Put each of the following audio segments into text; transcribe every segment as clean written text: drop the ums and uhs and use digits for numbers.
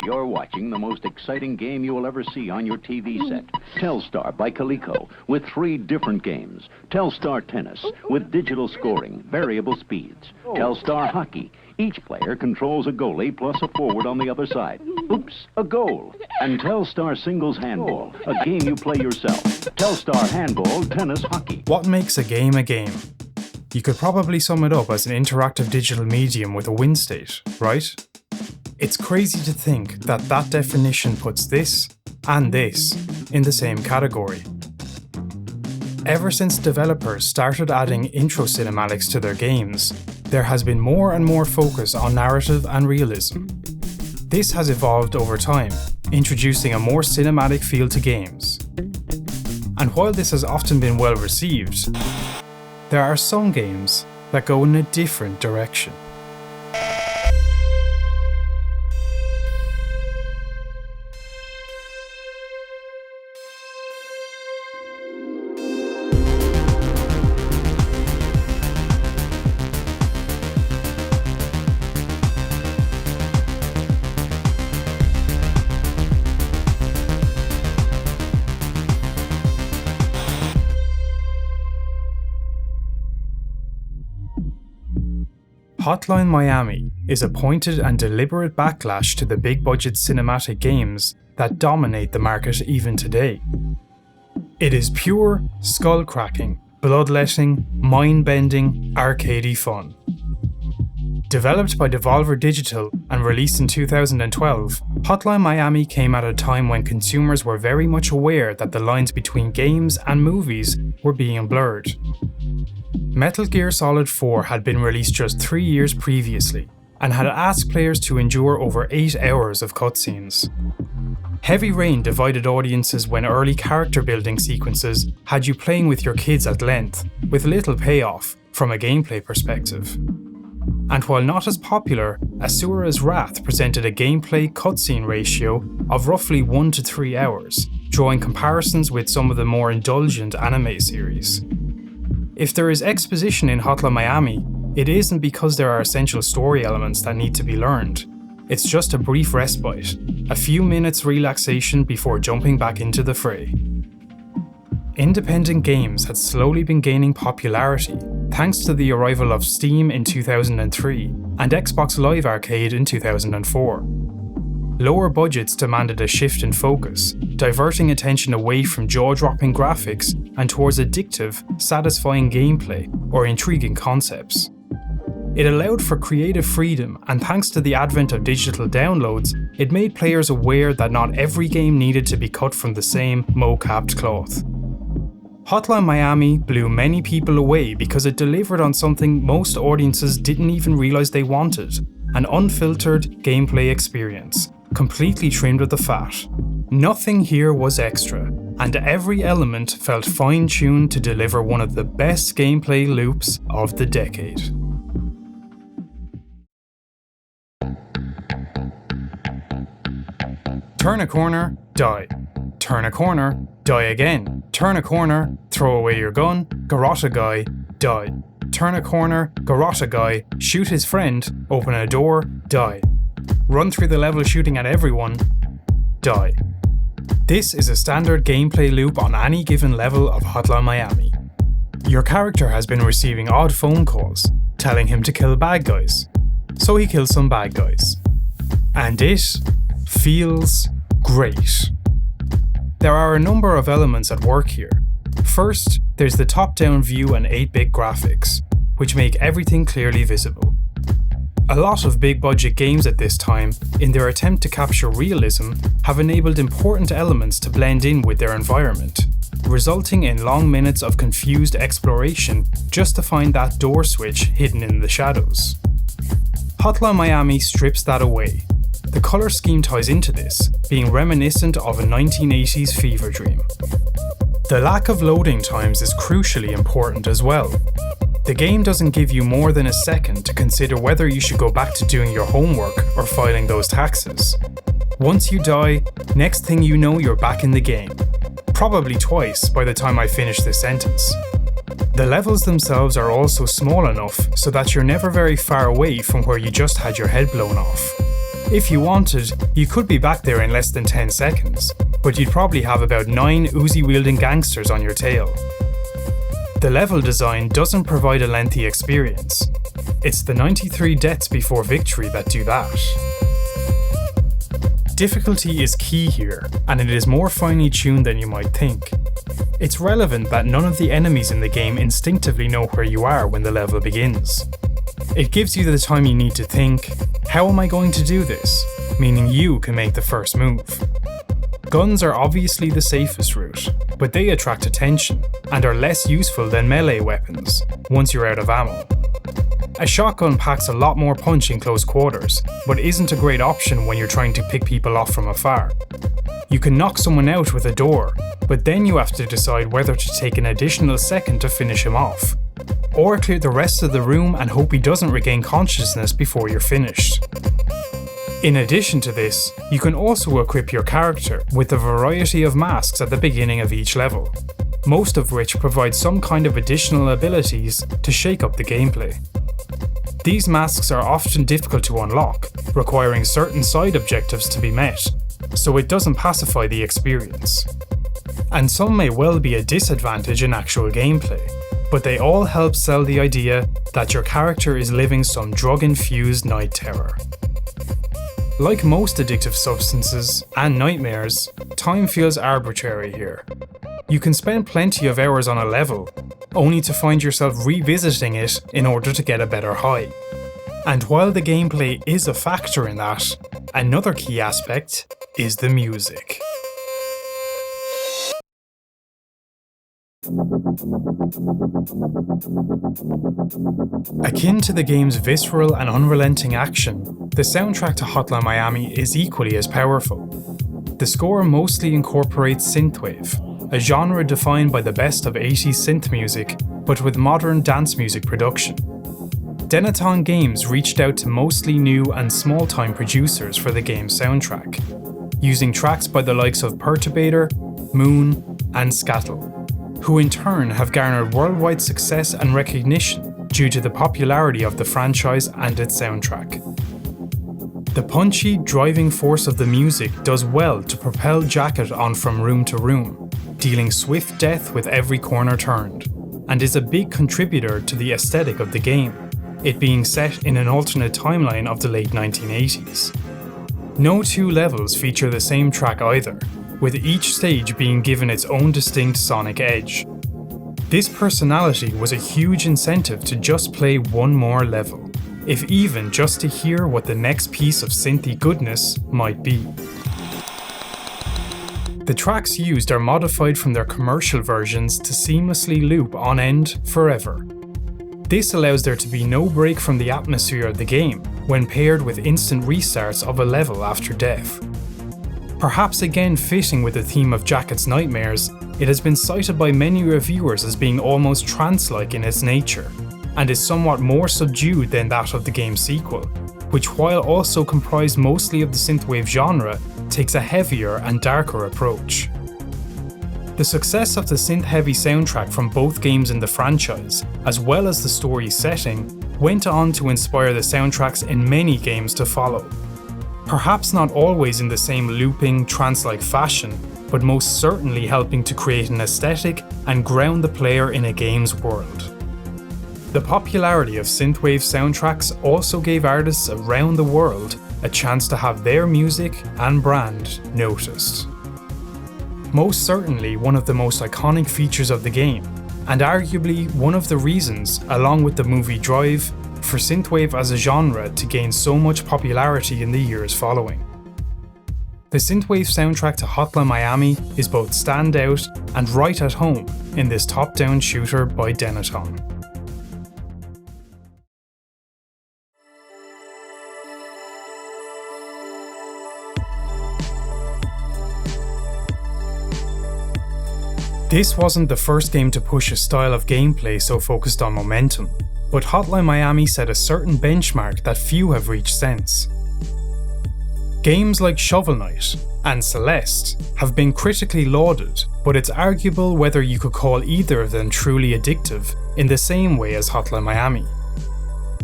You're watching the most exciting game you will ever see on your TV set. Telstar by Coleco with 3 different games. Telstar Tennis with digital scoring, variable speeds. Telstar Hockey. Each player controls a goalie plus a forward on the other side. Oops, a goal. And Telstar Singles Handball, a game you play yourself. Telstar Handball, Tennis, Hockey. What makes a game a game? You could probably sum it up as an interactive digital medium with a win state, right? It's crazy to think that that definition puts this and this in the same category. Ever since developers started adding intro cinematics to their games, there has been more and more focus on narrative and realism. This has evolved over time, introducing a more cinematic feel to games. And while this has often been well received, there are some games that go in a different direction. Hotline Miami is a pointed and deliberate backlash to the big-budget cinematic games that dominate the market even today. It is pure, skull-cracking, bloodletting, mind-bending, arcadey fun. Developed by Devolver Digital and released in 2012, Hotline Miami came at a time when consumers were very much aware that the lines between games and movies were being blurred. Metal Gear Solid 4 had been released just 3 years previously, and had asked players to endure over 8 hours of cutscenes. Heavy Rain divided audiences when early character building sequences had you playing with your kids at length, with little payoff from a gameplay perspective. And while not as popular, Asura's Wrath presented a gameplay cutscene ratio of roughly 1 to 3 hours, drawing comparisons with some of the more indulgent anime series. If there is exposition in Hotline Miami, it isn't because there are essential story elements that need to be learned. It's just a brief respite, a few minutes relaxation before jumping back into the fray. Independent games had slowly been gaining popularity thanks to the arrival of Steam in 2003 and Xbox Live Arcade in 2004. Lower budgets demanded a shift in focus, diverting attention away from jaw-dropping graphics and towards addictive, satisfying gameplay or intriguing concepts. It allowed for creative freedom, and thanks to the advent of digital downloads, it made players aware that not every game needed to be cut from the same mo-capped cloth. Hotline Miami blew many people away because it delivered on something most audiences didn't even realize they wanted: an unfiltered gameplay experience, completely trimmed with the fat. Nothing here was extra, and every element felt fine-tuned to deliver one of the best gameplay loops of the decade. Turn a corner, die. Turn a corner, die again. Turn a corner, throw away your gun, garrote a guy, die. Turn a corner, garrote a guy, shoot his friend, open a door, die. Run through the level shooting at everyone, die. This is a standard gameplay loop on any given level of Hotline Miami. Your character has been receiving odd phone calls, telling him to kill bad guys, so he kills some bad guys. And it feels great. There are a number of elements at work here. First, there's the top-down view and 8-bit graphics, which make everything clearly visible. A lot of big-budget games at this time, in their attempt to capture realism, have enabled important elements to blend in with their environment, resulting in long minutes of confused exploration just to find that door switch hidden in the shadows. Hotline Miami strips that away. The colour scheme ties into this, being reminiscent of a 1980s fever dream. The lack of loading times is crucially important as well. The game doesn't give you more than a second to consider whether you should go back to doing your homework or filing those taxes. Once you die, next thing you know you're back in the game. Probably twice by the time I finish this sentence. The levels themselves are also small enough so that you're never very far away from where you just had your head blown off. If you wanted, you could be back there in less than 10 seconds, but you'd probably have about 9 Uzi-wielding gangsters on your tail. The level design doesn't provide a lengthy experience. It's the 93 deaths before victory that do that. Difficulty is key here, and it is more finely tuned than you might think. It's relevant that none of the enemies in the game instinctively know where you are when the level begins. It gives you the time you need to think, how am I going to do this? Meaning you can make the first move. Guns are obviously the safest route, but they attract attention and are less useful than melee weapons once you're out of ammo. A shotgun packs a lot more punch in close quarters, but isn't a great option when you're trying to pick people off from afar. You can knock someone out with a door, but then you have to decide whether to take an additional second to finish him off, or clear the rest of the room and hope he doesn't regain consciousness before you're finished. In addition to this, you can also equip your character with a variety of masks at the beginning of each level, most of which provide some kind of additional abilities to shake up the gameplay. These masks are often difficult to unlock, requiring certain side objectives to be met, so it doesn't pacify the experience. And some may well be a disadvantage in actual gameplay, but they all help sell the idea that your character is living some drug-infused night terror. Like most addictive substances and nightmares, time feels arbitrary here. You can spend plenty of hours on a level, only to find yourself revisiting it in order to get a better high. And while the gameplay is a factor in that, another key aspect is the music. Akin to the game's visceral and unrelenting action, the soundtrack to Hotline Miami is equally as powerful. The score mostly incorporates synthwave, a genre defined by the best of 80s synth music, but with modern dance music production. Denaton Games reached out to mostly new and small-time producers for the game's soundtrack, using tracks by the likes of Perturbator, Moon, and Scattle, who in turn have garnered worldwide success and recognition due to the popularity of the franchise and its soundtrack. The punchy, driving force of the music does well to propel Jacket on from room to room, dealing swift death with every corner turned, and is a big contributor to the aesthetic of the game, it being set in an alternate timeline of the late 1980s. No two levels feature the same track either, with each stage being given its own distinct sonic edge. This personality was a huge incentive to just play one more level, if even just to hear what the next piece of synthy goodness might be. The tracks used are modified from their commercial versions to seamlessly loop on end forever. This allows there to be no break from the atmosphere of the game when paired with instant restarts of a level after death. Perhaps again fitting with the theme of Jacket's nightmares, it has been cited by many reviewers as being almost trance-like in its nature, and is somewhat more subdued than that of the game's sequel, which while also comprised mostly of the synthwave genre, takes a heavier and darker approach. The success of the synth-heavy soundtrack from both games in the franchise, as well as the story setting, went on to inspire the soundtracks in many games to follow. Perhaps not always in the same looping, trance-like fashion, but most certainly helping to create an aesthetic and ground the player in a game's world. The popularity of synthwave soundtracks also gave artists around the world a chance to have their music and brand noticed. Most certainly one of the most iconic features of the game, and arguably one of the reasons, along with the movie Drive, for synthwave as a genre to gain so much popularity in the years following. The synthwave soundtrack to Hotline Miami is both standout and right at home in this top-down shooter by Denaton. This wasn't the first game to push a style of gameplay so focused on momentum, but Hotline Miami set a certain benchmark that few have reached since. Games like Shovel Knight and Celeste have been critically lauded, but it's arguable whether you could call either of them truly addictive in the same way as Hotline Miami.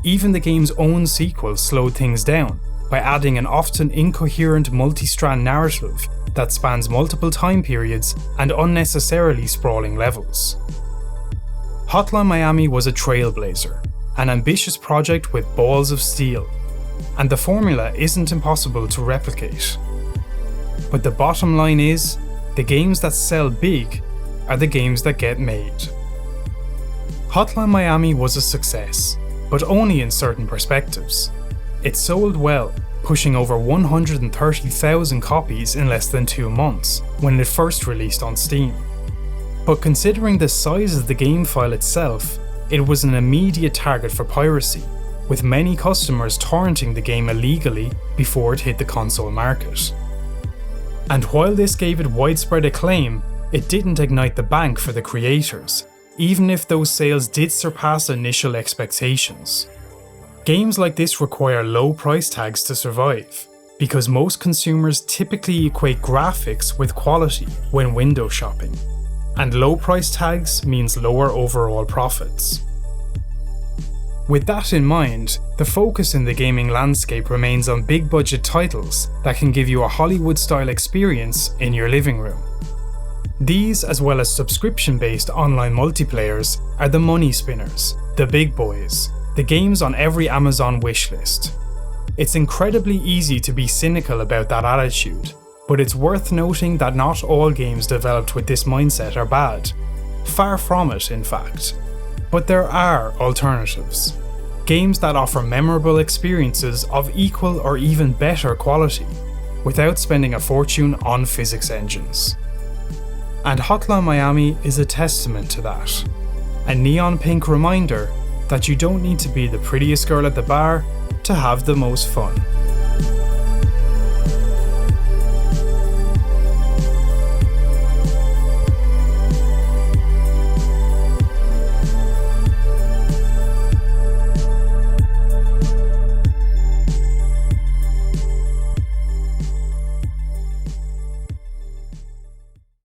Even the game's own sequel slowed things down by by adding an often incoherent multi-strand narrative that spans multiple time periods and unnecessarily sprawling levels. Hotline Miami was a trailblazer, an ambitious project with balls of steel, and the formula isn't impossible to replicate. But the bottom line is, the games that sell big are the games that get made. Hotline Miami was a success, but only in certain perspectives. It sold well, pushing over 130,000 copies in less than 2 months when it first released on Steam. But considering the size of the game file itself, it was an immediate target for piracy, with many customers torrenting the game illegally before it hit the console market. And while this gave it widespread acclaim, it didn't ignite the bank for the creators, even if those sales did surpass initial expectations. Games like this require low price tags to survive, because most consumers typically equate graphics with quality when window shopping, and low price tags means lower overall profits. With that in mind, the focus in the gaming landscape remains on big budget titles that can give you a Hollywood-style experience in your living room. These, as well as subscription-based online multiplayers, are the money spinners, the big boys, the games on every Amazon wishlist. It's incredibly easy to be cynical about that attitude, but it's worth noting that not all games developed with this mindset are bad. Far from it, in fact. But there are alternatives. Games that offer memorable experiences of equal or even better quality, without spending a fortune on physics engines. And Hotline Miami is a testament to that. A neon pink reminder that you don't need to be the prettiest girl at the bar to have the most fun.